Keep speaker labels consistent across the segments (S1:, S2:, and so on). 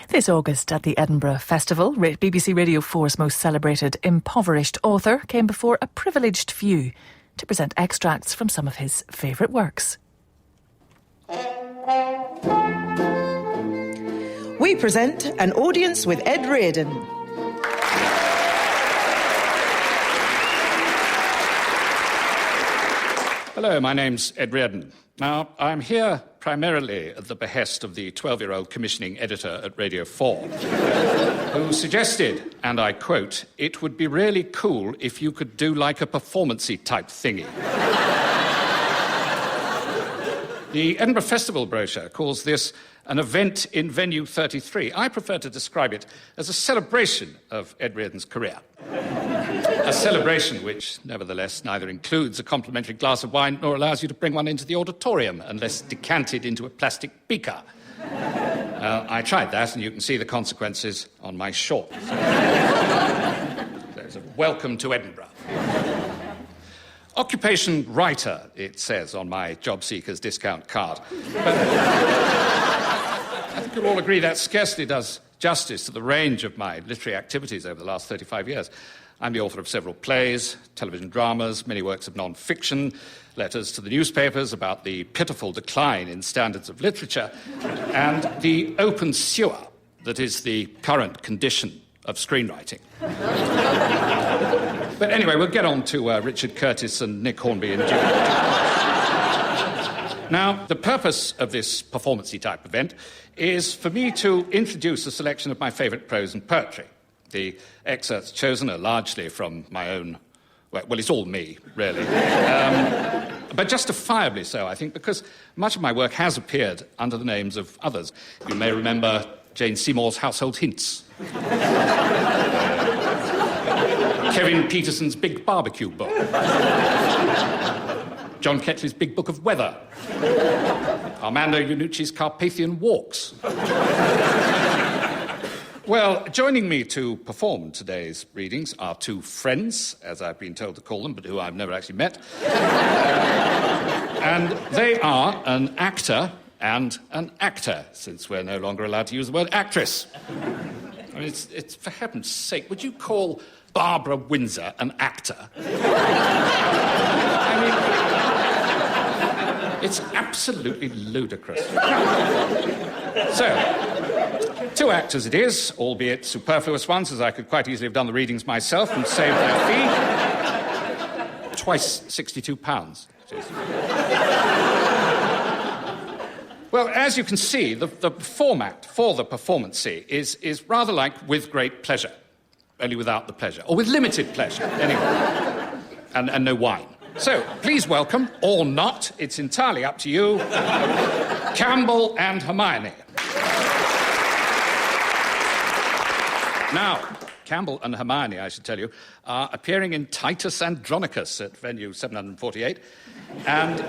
S1: This August at the Edinburgh Festival, BBC Radio 4's most celebrated impoverished author came before a privileged few to present extracts from some of his favourite works.
S2: We present An Audience with Ed Reardon.
S3: Hello, my name's Ed Reardon. Now, I'm here primarily at the behest of the 12-year-old commissioning editor at Radio 4, who suggested, and I quote, "It would be really cool if you could do like a performance-y type thingy." The Edinburgh Festival brochure calls this an event in venue 33. I prefer to describe it as a celebration of Ed Reardon's career. A celebration which, nevertheless, neither includes a complimentary glass of wine nor allows you to bring one into the auditorium unless decanted into a plastic beaker. I tried that, and you can see the consequences on my shorts. There's a welcome to Edinburgh. Occupation writer, it says on my job seeker's discount card. But I think you'll all agree that scarcely does justice to the range of my literary activities over the last 35 years. I'm the author of several plays, television dramas, many works of non-fiction, letters to the newspapers about the pitiful decline in standards of literature, and the open sewer that is the current condition of screenwriting. But anyway, we'll get on to Richard Curtis and Nick Hornby in due. Now, the purpose of this performance-y type event is for me to introduce a selection of my favourite prose and poetry. The excerpts chosen are largely from my own... Well, it's all me, really. But justifiably so, I think, because much of my work has appeared under the names of others. You may remember Jane Seymour's Household Hints. Kevin Peterson's Big Barbecue Book. John Ketchley's Big Book of Weather. Armando Iannucci's Carpathian Walks. Well, joining me to perform today's readings are two friends, as I've been told to call them, but who I've never actually met. And they are an actor and an actor, since we're no longer allowed to use the word actress. I mean, it's for heaven's sake, would you call Barbara Windsor an actor? I mean, it's absolutely ludicrous. So, two actors it is, albeit superfluous ones, as I could quite easily have done the readings myself and saved their fee. Twice £62, it is. Well, as you can see, the format for the performance is rather like With Great Pleasure, only without the pleasure, or with limited pleasure, anyway, and no wine. So, please welcome, or not, it's entirely up to you, Campbell and Hermione. Now, Campbell and Hermione, I should tell you, are appearing in Titus Andronicus at venue 748. And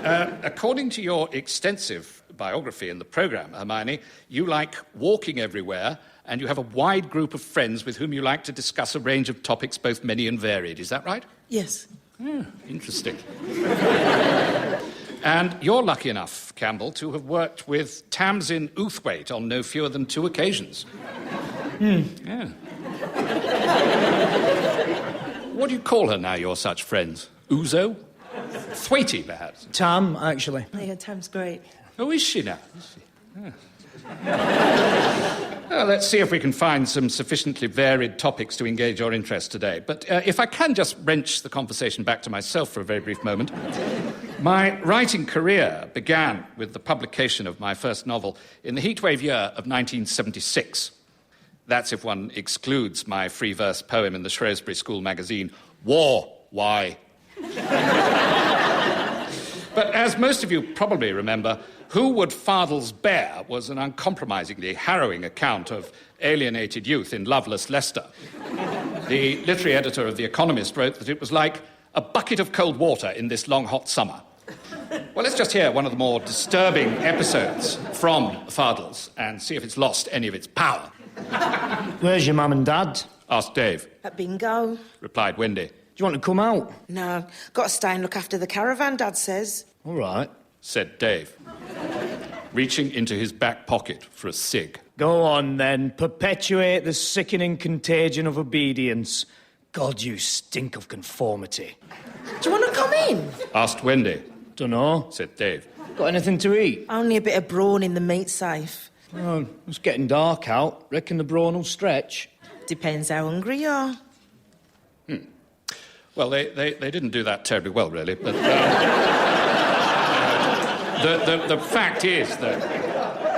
S3: according to your extensive biography in the programme, Hermione, you like walking everywhere, and you have a wide group of friends with whom you like to discuss a range of topics both many and varied. Is that right?
S2: Yes.
S3: Interesting. And you're lucky enough, Campbell, to have worked with Tamsin Outhwaite on no fewer than 2 occasions. Yeah. What do you call her now you're such friends? Ouzo? Thwaighty, perhaps?
S4: Tam, actually.
S2: Yeah, Tam's great.
S3: Oh, is she now? Is she? Yeah. Well, let's see if we can find some sufficiently varied topics to engage your interest today. But if I can just wrench the conversation back to myself for a very brief moment. My writing career began with the publication of my first novel in the heatwave year of 1976. That's if one excludes my free verse poem in the Shrewsbury School magazine, War, Why? But as most of you probably remember, Who Would Fardels Bear was an uncompromisingly harrowing account of alienated youth in loveless Leicester. The literary editor of The Economist wrote that it was like a bucket of cold water in this long, hot summer. Well, let's just hear one of the more disturbing episodes from Fardels and see if it's lost any of its power.
S4: Where's your mum and dad?
S3: Asked Dave.
S2: At bingo.
S3: Replied Wendy.
S4: Do you want to come out?
S2: No, got to stay and look after the caravan, Dad says.
S4: All right.
S3: Said Dave, reaching into his back pocket for a cig.
S4: Go on, then. Perpetuate the sickening contagion of obedience. God, you stink of conformity.
S2: Do you want to come in?
S3: Asked Wendy,
S4: Dunno.
S3: said Dave.
S4: Got anything to eat?
S2: Only a bit of brawn in the meat safe.
S4: Oh, it's getting dark out. Reckon the brawn will stretch.
S2: Depends how hungry you are.
S3: Well, they didn't do that terribly well, really, but the fact is that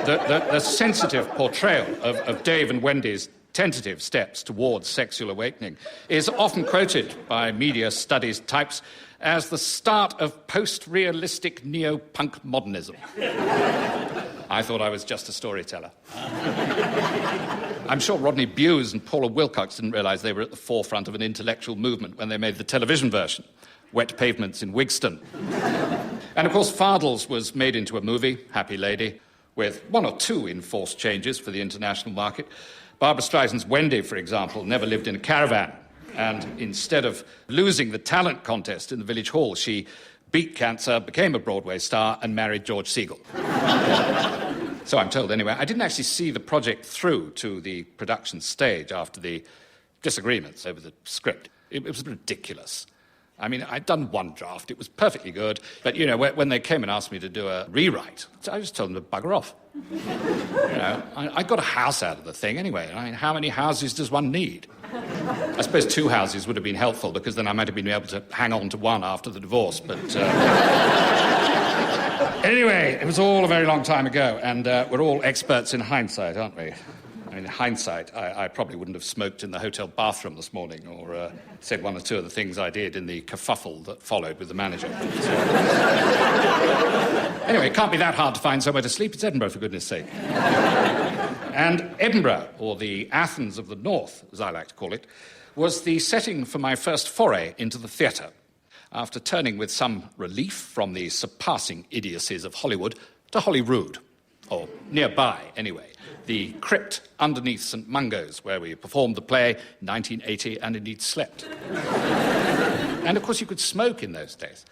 S3: the sensitive portrayal of Dave and Wendy's tentative steps towards sexual awakening is often quoted by media studies types as the start of post-realistic neo-punk modernism. I thought I was just a storyteller. I'm sure Rodney Bewes and Paula Wilcox didn't realise they were at the forefront of an intellectual movement when they made the television version, Wet Pavements in Wigston. And, of course, Fardels was made into a movie, Happy Lady, with one or two enforced changes for the international market. Barbara Streisand's Wendy, for example, never lived in a caravan. And instead of losing the talent contest in the village hall, she beat cancer, became a Broadway star, and married George Segal. So I'm told, anyway. I didn't actually see the project through to the production stage after the disagreements over the script. It was ridiculous. I mean, I'd done one draft. It was perfectly good. But, you know, when they came and asked me to do a rewrite, I just told them to bugger off. You know, I got a house out of the thing anyway. I mean, how many houses does one need? I suppose 2 houses would have been helpful, because then I might have been able to hang on to one after the divorce, but... Anyway, it was all a very long time ago, and we're all experts in hindsight, aren't we? I mean, in hindsight, I probably wouldn't have smoked in the hotel bathroom this morning, or said one or two of the things I did in the kerfuffle that followed with the manager. Anyway, it can't be that hard to find somewhere to sleep. It's Edinburgh, for goodness sake. And Edinburgh, or the Athens of the North, as I like to call it, was the setting for my first foray into the theatre, after turning with some relief from the surpassing idiocies of Hollywood to Holyrood, or nearby, anyway, the crypt underneath St Mungo's, where we performed the play in 1980 and indeed slept. And, of course, you could smoke in those days,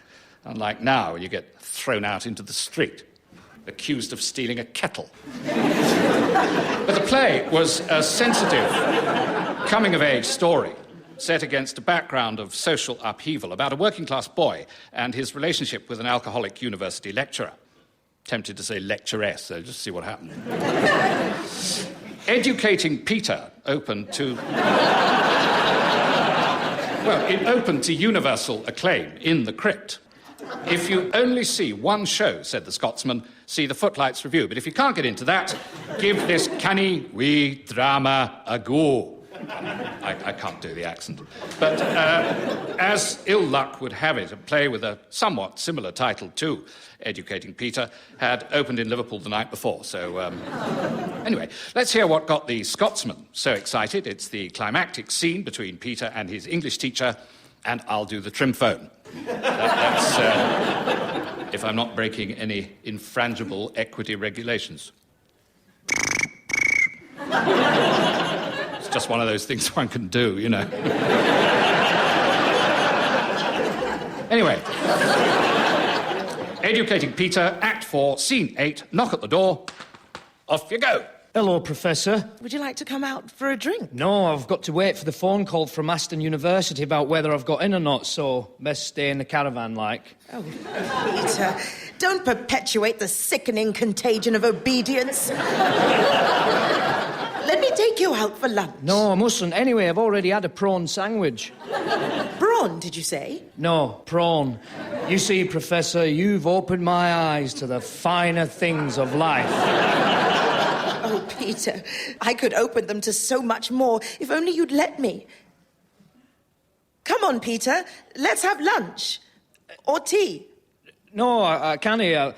S3: unlike now, when you get thrown out into the street, accused of stealing a kettle. But the play was a sensitive, coming-of-age story set against a background of social upheaval about a working-class boy and his relationship with an alcoholic university lecturer. Tempted to say lecturess, so just see what happened. Educating Peter opened to... Well, it opened to universal acclaim in the crypt. If you only see one show, said the Scotsman, see the Footlights Review. But if you can't get into that, give this canny wee drama a go. I can't do the accent. But as ill luck would have it, a play with a somewhat similar title to Educating Peter had opened in Liverpool the night before. So anyway, let's hear what got the Scotsman so excited. It's the climactic scene between Peter and his English teacher, and I'll do the trim phone. That's if I'm not breaking any infrangible equity regulations. It's just one of those things one can do, you know. Anyway, Educating Peter, Act 4, Scene 8, knock at the door, off you go.
S4: Hello, Professor.
S2: Would you like to come out for a drink?
S4: No, I've got to wait for the phone call from Aston University about whether I've got in or not, so best stay in the caravan, like.
S2: Oh, Peter, don't perpetuate the sickening contagion of obedience. Let me take you out for lunch.
S4: No, I mustn't. Anyway, I've already had a prawn sandwich.
S2: Brawn, did you say?
S4: No, prawn. You see, Professor, you've opened my eyes to the finer things of life.
S2: Oh, Peter, I could open them to so much more if only you'd let me. Come on, Peter, let's have lunch. Or tea.
S4: No, I can't hear.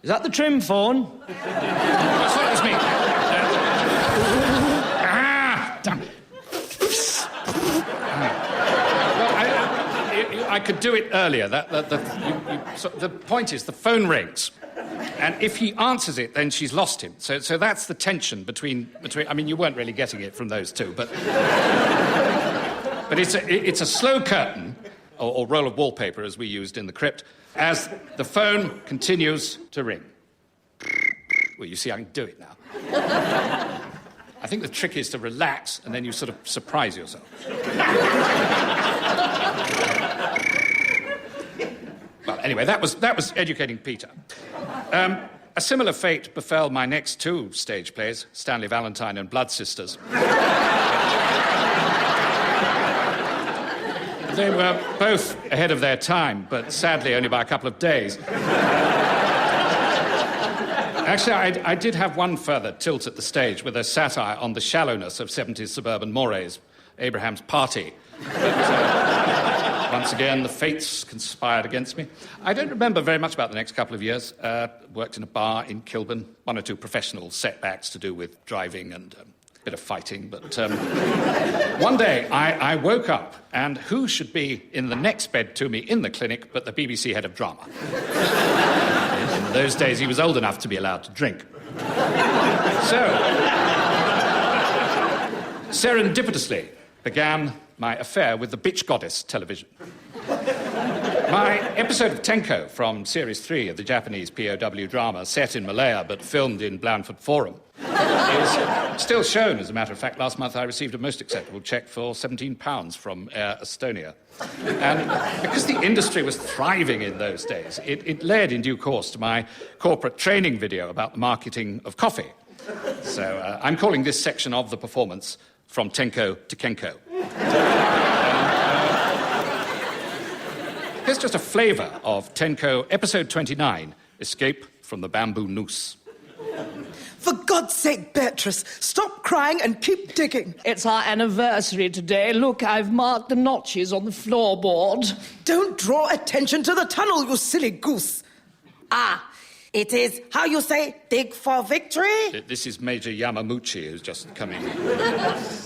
S4: Is that the trim phone?
S3: That's what it was me. Damn it. Well, I could do it earlier. The point is, the phone rings. And if he answers it, then she's lost him. So that's the tension between... I mean, you weren't really getting it from those two, but it's a slow curtain, or roll of wallpaper, as we used in the crypt, as the phone continues to ring. Well, you see, I can do it now. I think the trick is to relax, and then you sort of surprise yourself. Well, anyway, that was educating Peter. A similar fate befell my next two stage plays, Stanley Valentine and Blood Sisters. They were both ahead of their time, but sadly only by a couple of days. Actually, I did have one further tilt at the stage with a satire on the shallowness of 70s suburban mores, Abraham's Party. But, once again, the fates conspired against me. I don't remember very much about the next couple of years. Worked in a bar in Kilburn, one or two professional setbacks to do with driving and a bit of fighting. But one day I woke up, and who should be in the next bed to me in the clinic but the BBC head of drama? In those days, he was old enough to be allowed to drink. So, serendipitously began my affair with the bitch goddess television. My episode of Tenko from Series 3 of the Japanese POW drama, set in Malaya but filmed in Blandford Forum, is still shown. As a matter of fact, last month I received a most acceptable cheque for £17 from Air Estonia. And because the industry was thriving in those days, it led in due course to my corporate training video about the marketing of coffee. So I'm calling this section of the performance From Tenko to Kenko. Here's just a flavour of Tenko, episode 29, Escape from the Bamboo Noose.
S2: For God's sake, Beatrice, stop crying and keep digging.
S5: It's our anniversary today. Look, I've marked the notches on the floorboard.
S2: Don't draw attention to the tunnel, you silly goose. It is, how you say, dig for victory?
S3: This is Major Yamamuchi, who's just coming.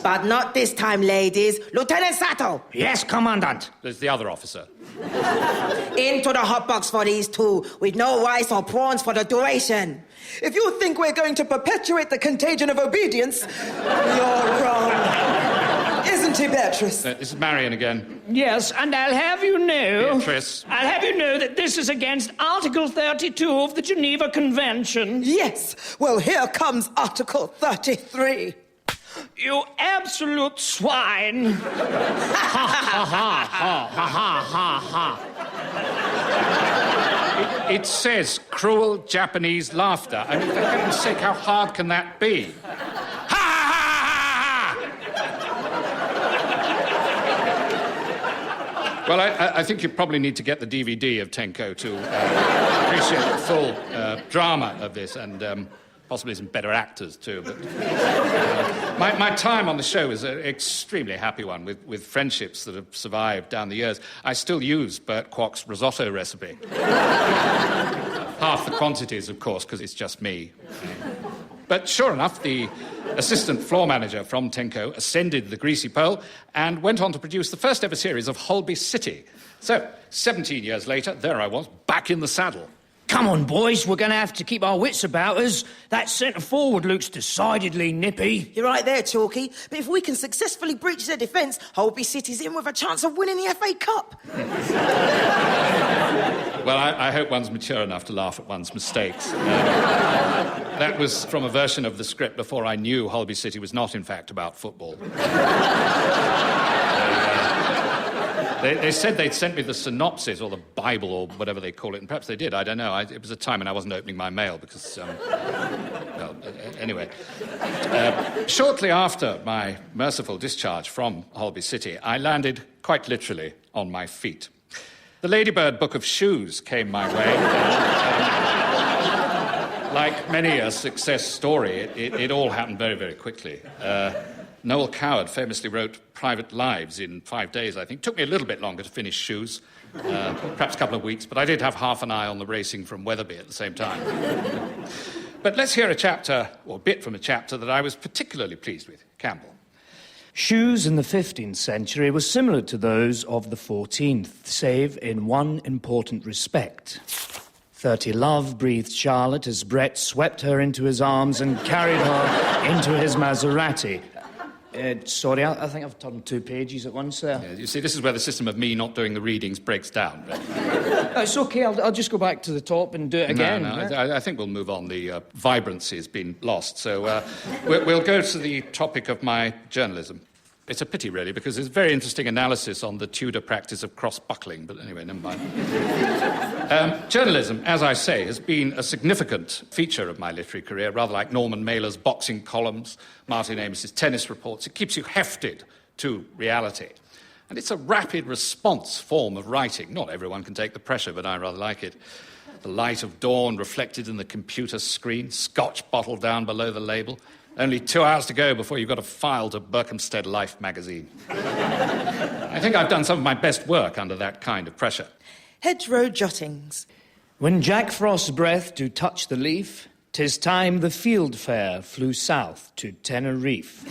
S2: But not this time, ladies. Lieutenant Sato.
S4: Yes, Commandant.
S3: There's the other officer.
S2: Into the hot box for these two, with no rice or prawns for the duration. If you think we're going to perpetuate the contagion of obedience, you're wrong. Isn't he, Beatrice?
S3: This is Marion again.
S5: Yes, and I'll have you know...
S3: Beatrice.
S5: I'll have you know that this is against Article 32 of the Geneva Convention.
S2: Yes. Well, here comes Article 33.
S5: You absolute swine. Ha, ha, ha, ha, ha, ha, ha.
S3: It says cruel Japanese laughter. I mean, for heaven's sake, how hard can that be? Well, I think you probably need to get the DVD of Tenko to appreciate the full drama of this, and possibly some better actors, too. But my time on the show is an extremely happy one, with friendships that have survived down the years. I still use Bert Kwok's risotto recipe. Half the quantities, of course, because it's just me. But sure enough, the assistant floor manager from Tenko ascended the greasy pole and went on to produce the first ever series of Holby City. So, 17 years later, there I was, back in the saddle.
S4: Come on, boys, we're going to have to keep our wits about us. That centre forward looks decidedly nippy.
S2: You're right there, Chalky. But if we can successfully breach their defence, Holby City's in with a chance of winning the FA Cup.
S3: Well, I hope one's mature enough to laugh at one's mistakes. That was from a version of the script before I knew Holby City was not, in fact, about football. They said they'd sent me the synopsis, or the Bible, or whatever they call it, and perhaps they did, I don't know. It was a time when I wasn't opening my mail, because, well, anyway. Shortly after my merciful discharge from Holby City, I landed, quite literally, on my feet. The Ladybird Book of Shoes came my way. Like many a success story, it all happened very, very quickly. Noel Coward famously wrote Private Lives in 5 days, I think. Took me a little bit longer to finish Shoes, perhaps a couple of weeks, but I did have half an eye on the racing from Wetherby at the same time. But let's hear a chapter, or a bit from a chapter, that I was particularly pleased with, Campbell.
S4: Shoes in the 15th century were similar to those of the 14th, save in one important respect. 30 love breathed Charlotte as Brett swept her into his arms and carried her into his Maserati. Sorry, I think I've turned 2 pages at once there.
S3: Yeah, you see, this is where the system of me not doing the readings breaks down.
S4: It's okay, I'll just go back to the top and do it again.
S3: No, I think we'll move on. The vibrancy has been lost. So we'll go to the topic of my journalism. It's a pity, really, because there's very interesting analysis on the Tudor practice of cross-buckling, but anyway, never mind. Journalism, as I say, has been a significant feature of my literary career, rather like Norman Mailer's boxing columns, Martin Amos's tennis reports. It keeps you hefted to reality. And it's a rapid response form of writing. Not everyone can take the pressure, but I rather like it. The light of dawn reflected in the computer screen, scotch bottle down below the label. Only 2 hours to go before you've got to file to Berkhamsted Life magazine. I think I've done some of my best work under that kind of pressure.
S2: Hedgerow jottings.
S4: When Jack Frost's breath do touch the leaf, 'tis time the field fare flew south to Tenerife.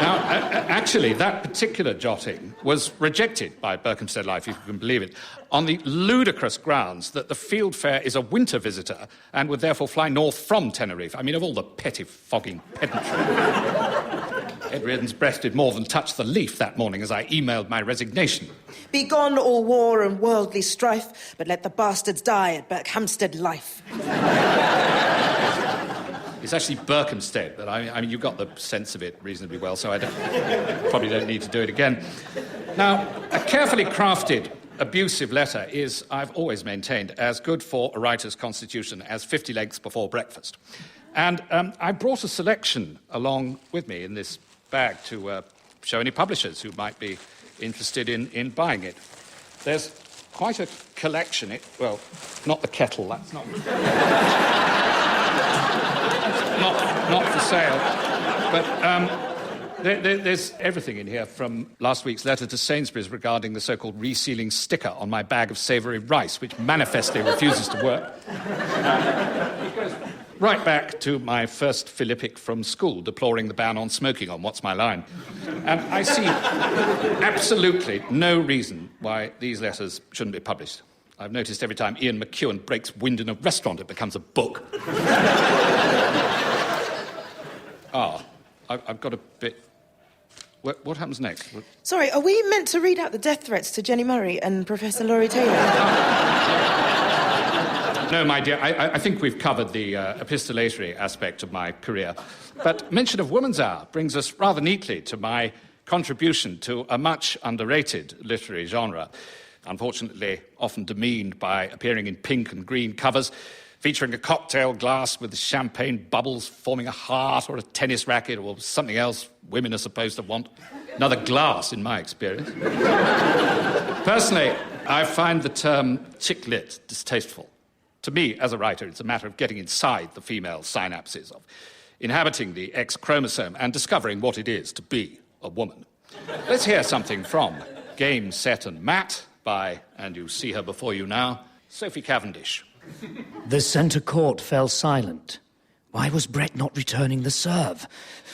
S3: Now, actually, that particular jotting was rejected by Berkhamsted Life, if you can believe it, on the ludicrous grounds that the fieldfare is a winter visitor and would therefore fly north from Tenerife. I mean, of all the pettifogging pedantry. Ed Reardon's breath did more than touch the leaf that morning as I emailed my resignation.
S2: Be gone all war and worldly strife, but let the bastards die at Berkhamsted Life.
S3: It's actually Berkhamsted, but I mean, you got the sense of it reasonably well, so I probably don't need to do it again. Now, a carefully crafted, abusive letter is, I've always maintained, as good for a writer's constitution as 50 lengths before breakfast. And I brought a selection along with me in this bag to show any publishers who might be interested in buying it. There's quite a collection. Well, not the kettle, that's not... Not for sale, but there's everything in here, from last week's letter to Sainsbury's regarding the so-called resealing sticker on my bag of savoury rice, which manifestly refuses to work. It goes right back to my first Philippic from school, deploring the ban on smoking on What's My Line. And I see absolutely no reason why these letters shouldn't be published. I've noticed every time Ian McEwan breaks wind in a restaurant, it becomes a book. I've got a bit... What happens next?
S2: Sorry, are we meant to read out the death threats to Jenny Murray and Professor Laurie Taylor?
S3: No, my dear, I think we've covered the epistolatory aspect of my career. But mention of Woman's Hour brings us rather neatly to my contribution to a much underrated literary genre, unfortunately often demeaned by appearing in pink and green covers, featuring a cocktail glass with champagne bubbles forming a heart, or a tennis racket, or something else women are supposed to want. Another glass, in my experience. Personally, I find the term chick lit distasteful. To me, as a writer, it's a matter of getting inside the female synapses, of inhabiting the X chromosome and discovering what it is to be a woman. Let's hear something from Game, Set and Mat by, and you see her before you now, Sophie Cavendish.
S4: The centre court fell silent. Why was Brett not returning the serve?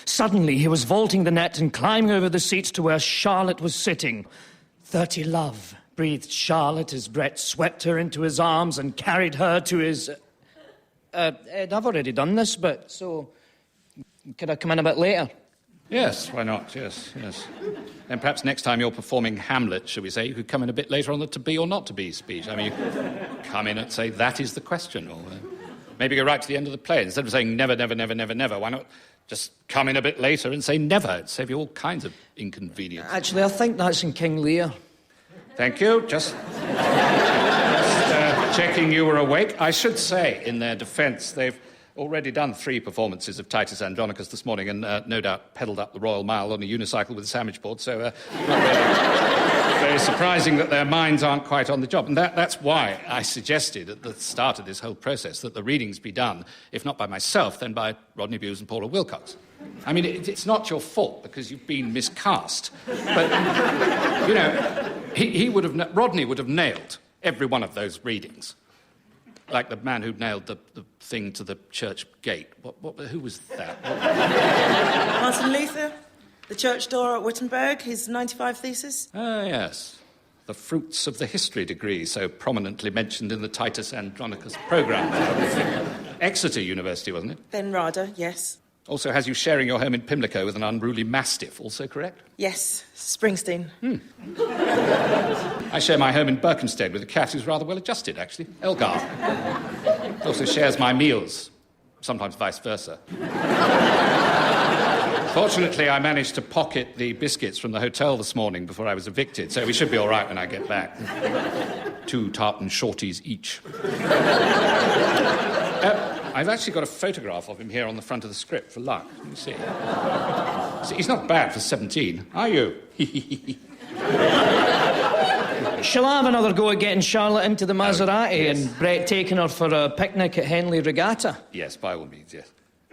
S4: Suddenly he was vaulting the net and climbing over the seats to where Charlotte was sitting. 30 love, breathed Charlotte as Brett swept her into his arms and carried her to his... Ed, I've already done this, but so... Could I come in a bit later?
S3: Yes, why not? Yes. And perhaps next time you're performing Hamlet, shall we say, you could come in a bit later on the to be or not to be speech. I mean, you could come in and say, that is the question, or maybe go right to the end of the play. Instead of saying never, never, never, never, never, why not just come in a bit later and say never? It'd save you all kinds of inconvenience.
S4: Actually, I think that's in King Lear.
S3: Thank you. Just checking you were awake. I should say, in their defence, they've already done 3 performances of Titus Andronicus this morning and no doubt pedalled up the Royal Mile on a unicycle with a sandwich board, so not really very surprising that their minds aren't quite on the job. And that's why I suggested at the start of this whole process that the readings be done, if not by myself, then by Rodney Bewes and Paula Wilcox. I mean, it's not your fault because you've been miscast. But, you know, Rodney would have nailed every one of those readings. Like the man who nailed the thing to the church gate. Who was that?
S2: Martin Luther, the church door at Wittenberg, his 95 thesis.
S3: Ah, yes. The fruits of the history degree, so prominently mentioned in the Titus Andronicus programme. Exeter University, wasn't it?
S2: Then Rada, yes.
S3: Also has you sharing your home in Pimlico with an unruly mastiff. Also correct?
S2: Yes, Springsteen.
S3: I share my home in Berkhamsted with a cat who's rather well adjusted, actually. Elgar. Also shares my meals. Sometimes vice versa. Fortunately, I managed to pocket the biscuits from the hotel this morning before I was evicted, so we should be all right when I get back. 2 tartan shorties each. I've actually got a photograph of him here on the front of the script for luck. Let me see. See, he's not bad for 17, are you?
S5: Shall I have another go at getting Charlotte into the Maserati and Brett taking her for a picnic at Henley Regatta?
S3: Yes, by all means, yes.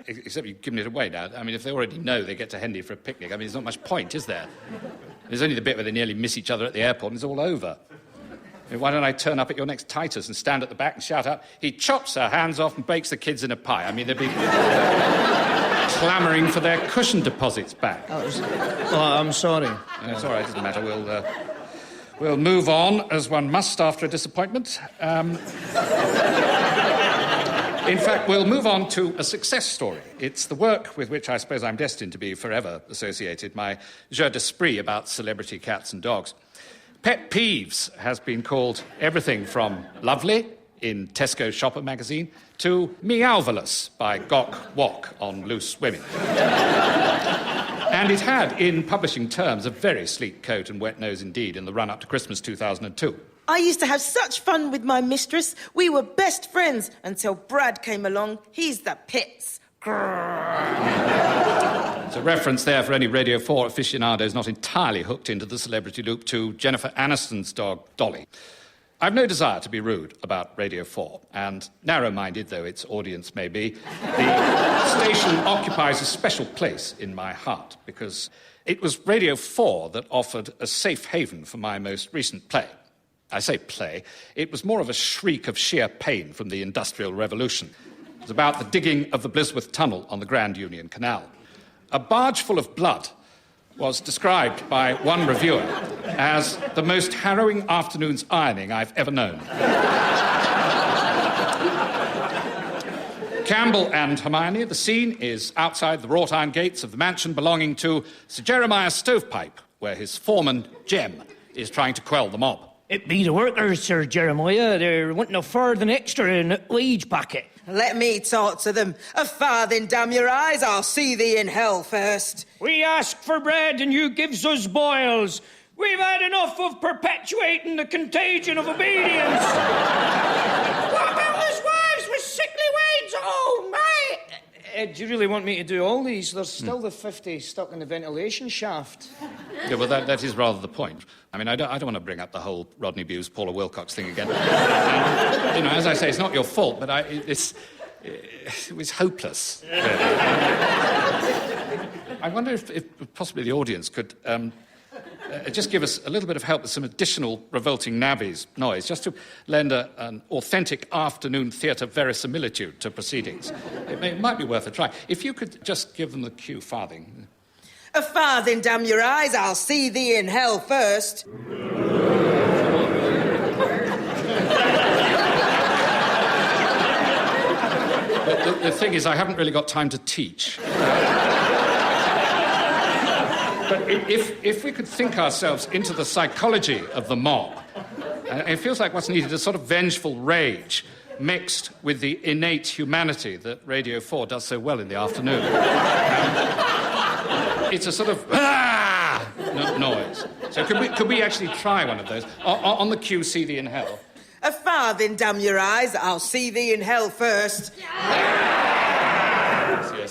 S3: Except you've given it away now. I mean, if they already know they get to Henley for a picnic, I mean, there's not much point, is there? There's only the bit where they nearly miss each other at the airport and it's all over. I mean, why don't I turn up at your next Titus and stand at the back and shout out, he chops her hands off and bakes the kids in a pie. I mean, they'd be clamouring for their cushion deposits back.
S5: Oh, I'm sorry.
S3: It's all right, it doesn't matter. We'll move on, as one must after a disappointment. In fact, we'll move on to a success story. It's the work with which I suppose I'm destined to be forever associated, my jeu d'esprit about celebrity cats and dogs. Pet Peeves has been called everything from lovely in Tesco Shopper magazine to meowvelous by Gok Wok on Loose Women. And it had, in publishing terms, a very sleek coat and wet nose indeed in the run-up to Christmas 2002.
S2: I used to have such fun with my mistress. We were best friends until Brad came along. He's the pits.
S3: It's a reference there for any Radio 4 aficionados not entirely hooked into the celebrity loop to Jennifer Aniston's dog, Dolly. I've no desire to be rude about Radio 4, and narrow-minded though its audience may be, the station occupies a special place in my heart, because it was Radio 4 that offered a safe haven for my most recent play. I say play, it was more of a shriek of sheer pain from the Industrial Revolution. It was about the digging of the Blisworth Tunnel on the Grand Union Canal. A barge full of blood was described by one reviewer as the most harrowing afternoon's ironing I've ever known. Campbell and Hermione, the scene is outside the wrought iron gates of the mansion belonging to Sir Jeremiah Stovepipe, where his foreman, Jem, is trying to quell the mob.
S5: It be the workers, Sir Jeremiah. They're wanting a farthing extra in a wage packet.
S2: Let me talk to them. A farthing, damn your eyes. I'll see thee in hell first.
S5: We ask for bread and you gives us boils. We've had enough of perpetuating the contagion of obedience. What about us wives with sickly wains? Oh, mate! Ed, do you really want me to do all these? There's still the 50 stuck in the ventilation shaft.
S3: Yeah, well, that is rather the point. I mean, I don't want to bring up the whole Rodney Bewes, Paula Wilcox thing again. And, as I say, it's not your fault, but it was hopeless. Really. I wonder if possibly the audience could just give us a little bit of help with some additional revolting navvies noise, just to lend an authentic afternoon theatre verisimilitude to proceedings. It might be worth a try. If you could just give them the cue, farthing.
S2: A farthing, damn your eyes. I'll see thee in hell first.
S3: But the thing is, I haven't really got time to teach. But if we could think ourselves into the psychology of the mob, it feels like what's needed is sort of vengeful rage mixed with the innate humanity that Radio 4 does so well in the afternoon. It's a sort of noise. So could we actually try one of those? On the cue, see thee in hell.
S2: A farthing, damn your eyes. I'll see thee in hell first.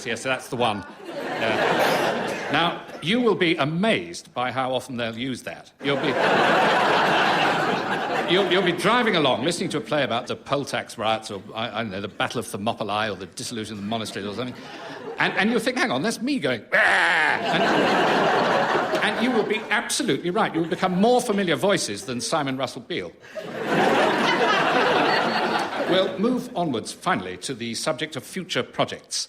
S3: Yes, that's the one. Now, you will be amazed by how often they'll use that. You'll be driving along, listening to a play about the poll tax riots, or, I don't know, the Battle of Thermopylae, or the dissolution of the monasteries, or something. And you'll think, hang on, that's me going, and you will be absolutely right. You will become more familiar voices than Simon Russell Beale. We'll move onwards, finally, to the subject of future projects.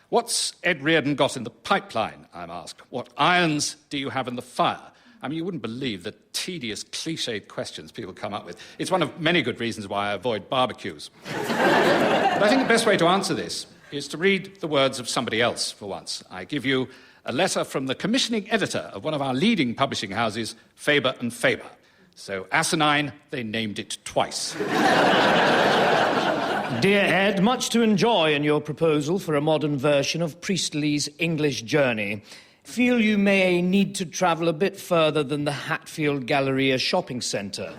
S3: What's Ed Reardon got in the pipeline, I'm asked? What irons do you have in the fire? I mean, you wouldn't believe the tedious, cliched questions people come up with. It's one of many good reasons why I avoid barbecues. But I think the best way to answer this is to read the words of somebody else for once. I give you a letter from the commissioning editor of one of our leading publishing houses, Faber and Faber. So asinine, they named it twice.
S4: Dear Ed, much to enjoy in your proposal for a modern version of Priestley's English Journey. Feel you may need to travel a bit further than the Hatfield Galleria shopping centre.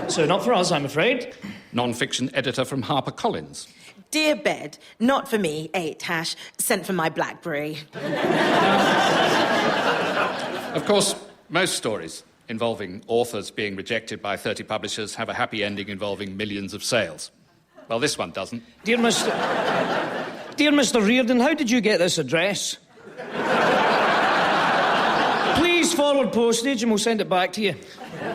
S4: So not for us, I'm afraid.
S3: Non-fiction editor from HarperCollins.
S2: Dear Bed, not for me, 8#, sent from my BlackBerry.
S3: Of course, most stories involving authors being rejected by 30 publishers have a happy ending involving millions of sales. Well, this one doesn't.
S4: Dear Mr. Reardon, how did you get this address? Please forward postage and we'll send it back to you.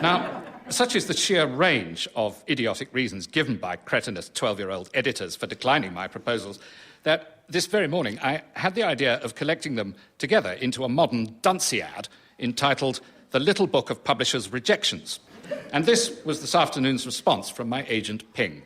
S3: Now, such is the sheer range of idiotic reasons given by cretinous 12-year-old editors for declining my proposals that this very morning I had the idea of collecting them together into a modern Dunciad entitled The Little Book of Publishers' Rejections. And this was this afternoon's response from my agent, Ping.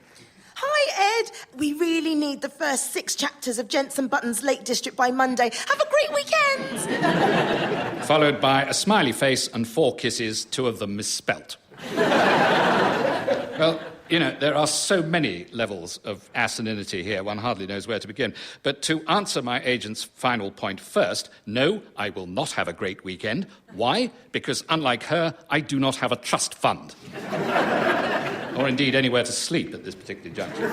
S2: Hi, Ed. We really need the first 6 chapters of Jensen Button's Lake District by Monday. Have a great weekend.
S3: Followed by a smiley face and 4 kisses, 2 of them misspelt. Well, you know, there are so many levels of asininity here, one hardly knows where to begin. But to answer my agent's final point first, no, I will not have a great weekend. Why? Because unlike her, I do not have a trust fund. Or indeed anywhere to sleep at this particular juncture.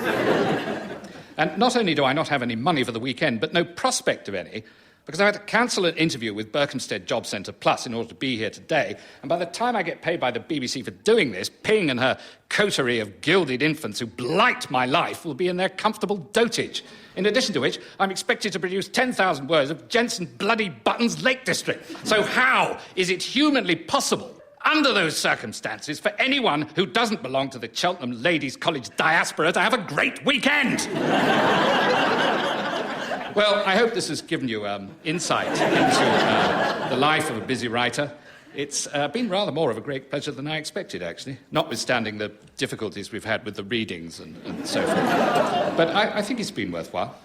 S3: And not only do I not have any money for the weekend, but no prospect of any, because I had to cancel an interview with Berkhamsted Job Centre Plus in order to be here today, and by the time I get paid by the BBC for doing this, Ping and her coterie of gilded infants who blight my life will be in their comfortable dotage. In addition to which, I'm expected to produce 10,000 words of Jensen bloody Button's Lake District. So how is it humanly possible, under those circumstances, for anyone who doesn't belong to the Cheltenham Ladies' College diaspora to have a great weekend? Well, I hope this has given you insight into the life of a busy writer. It's been rather more of a great pleasure than I expected, actually, notwithstanding the difficulties we've had with the readings and so forth. But I think it's been worthwhile.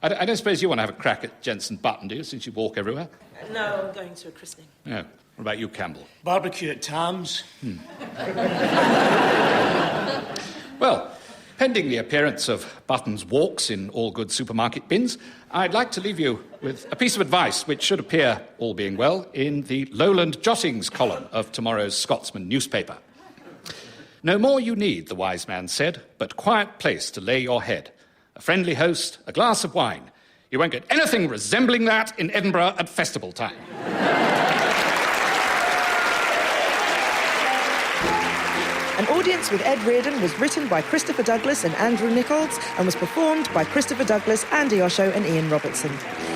S3: I don't suppose you want to have a crack at Jensen Button, do you, since you walk everywhere?
S2: No, I'm going to a christening.
S3: No. What about you, Campbell?
S5: Barbecue at Tam's.
S3: Well, pending the appearance of Button's walks in all good supermarket bins, I'd like to leave you with a piece of advice which should appear, all being well, in the Lowland Jottings column of tomorrow's Scotsman newspaper. No more you need, the wise man said, but quiet place to lay your head. A friendly host, a glass of wine. You won't get anything resembling that in Edinburgh at festival time.
S2: An Audience with Ed Reardon was written by Christopher Douglas and Andrew Nichols and was performed by Christopher Douglas, Andy Osho and Ian Robertson.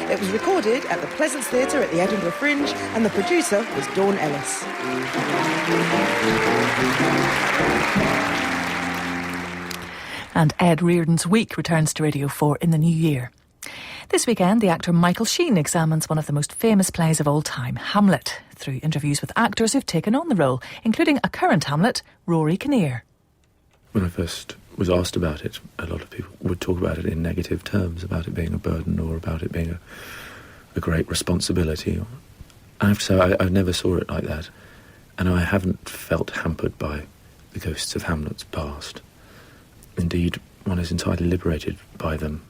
S2: It was recorded at the Pleasance Theatre at the Edinburgh Fringe and the producer was Dawn Ellis.
S1: And Ed Reardon's Week returns to Radio 4 in the new year. This weekend, the actor Michael Sheen examines one of the most famous plays of all time, Hamlet, through interviews with actors who've taken on the role, including a current Hamlet, Rory Kinnear.
S6: When I first was asked about it, a lot of people would talk about it in negative terms, about it being a burden or about it being a great responsibility. I have to say, I never saw it like that, and I haven't felt hampered by the ghosts of Hamlet's past. Indeed, one is entirely liberated by them.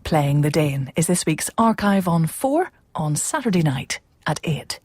S1: Playing the Dane is this week's Archive on 4 on Saturday night at 8.